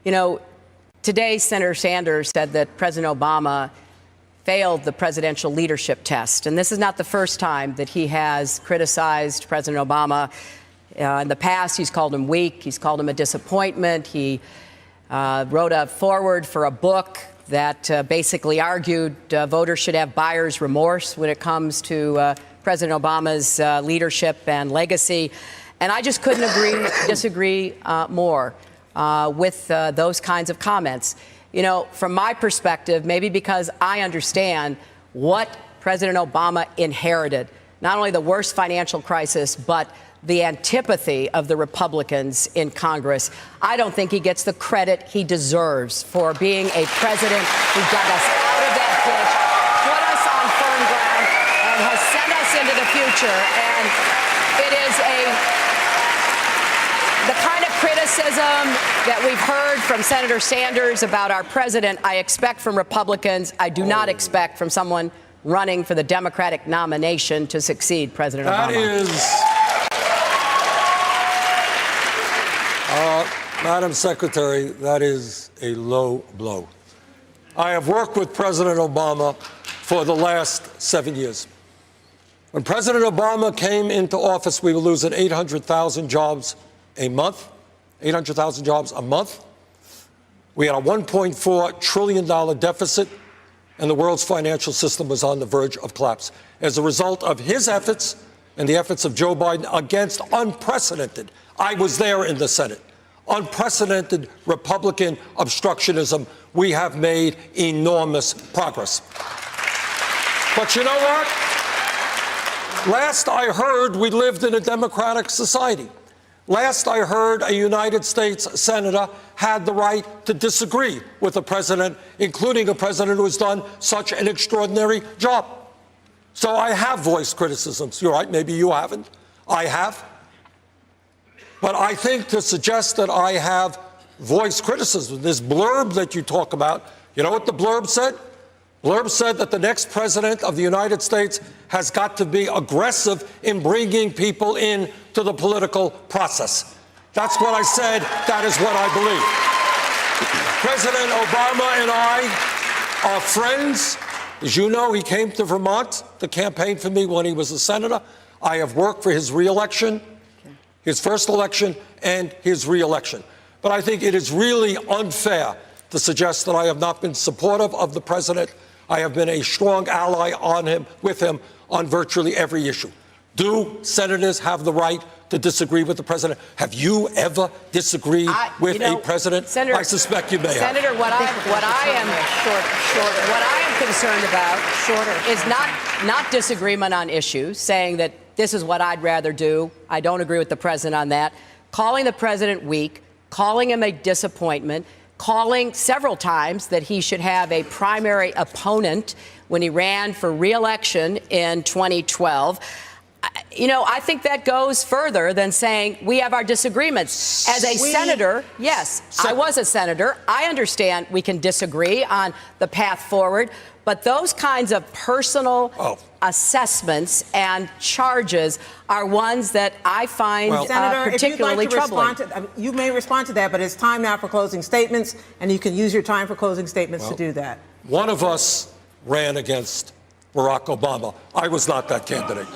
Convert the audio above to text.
You know, today, Senator Sanders said that President Obama failed the presidential leadership test. And this is not the first time that he has criticized President Obama. In the past, he's called him weak. He's called him a disappointment. He wrote a foreword for a book that basically argued voters should have buyer's remorse when it comes to President Obama's leadership and legacy. And I just couldn't disagree more with those kinds of comments. You know, from my perspective, maybe because I understand what President Obama inherited, not only the worst financial crisis, but the antipathy of the Republicans in Congress. I don't think he gets the credit he deserves for being a president who got us out of that ditch, put us on firm ground, and has sent us into the future. And it is the kind of criticism that we've heard from Senator Sanders about our president, I expect from Republicans. I do not expect from someone running for the Democratic nomination to succeed President Obama. Madam Secretary, that is a low blow. I have worked with President Obama for the last 7 years. When President Obama came into office, we were losing 800,000 jobs a month, 800,000 jobs a month. We had a $1.4 trillion deficit, and the world's financial system was on the verge of collapse. As a result of his efforts and the efforts of Joe Biden against unprecedented, I was there in the Senate, unprecedented Republican obstructionism, we have made enormous progress. But you know what? Last I heard, we lived in a democratic society. Last I heard, a United States senator had the right to disagree with the president, including a president who has done such an extraordinary job. So I have voiced criticisms. You're right, maybe you haven't. I have. But I think to suggest that I have voiced criticism, this blurb that you talk about, you know what the blurb said? Blurb said that the next president of the United States has got to be aggressive in bringing people in to the political process. That's what I said. That is what I believe. President Obama and I are friends. As you know, he came to Vermont to campaign for me when he was a senator. I have worked for his reelection, his first election, and his reelection. But I think it is really unfair to suggest that I have not been supportive of the president. I have been a strong ally with him on virtually every issue. Do senators have the right to disagree with the president? Have you ever disagreed with a president? Senator, I suspect you may have. Senator, what I am concerned about is not disagreement on issues, saying that this is what I'd rather do. I don't agree with the president on that. Calling the president weak, calling him a disappointment, calling several times that he should have a primary opponent when he ran for re-election in 2012. You know, I think that goes further than saying we have our disagreements. As a senator, yes, I was a senator. I understand we can disagree on the path forward, but those kinds of personal assessments and charges are ones that I find Senator, particularly if you'd like troubling. to respond to, you may respond to that, but it's time now for closing statements, and you can use your time for closing statements to do that. One of us ran against Barack Obama. I was not that candidate.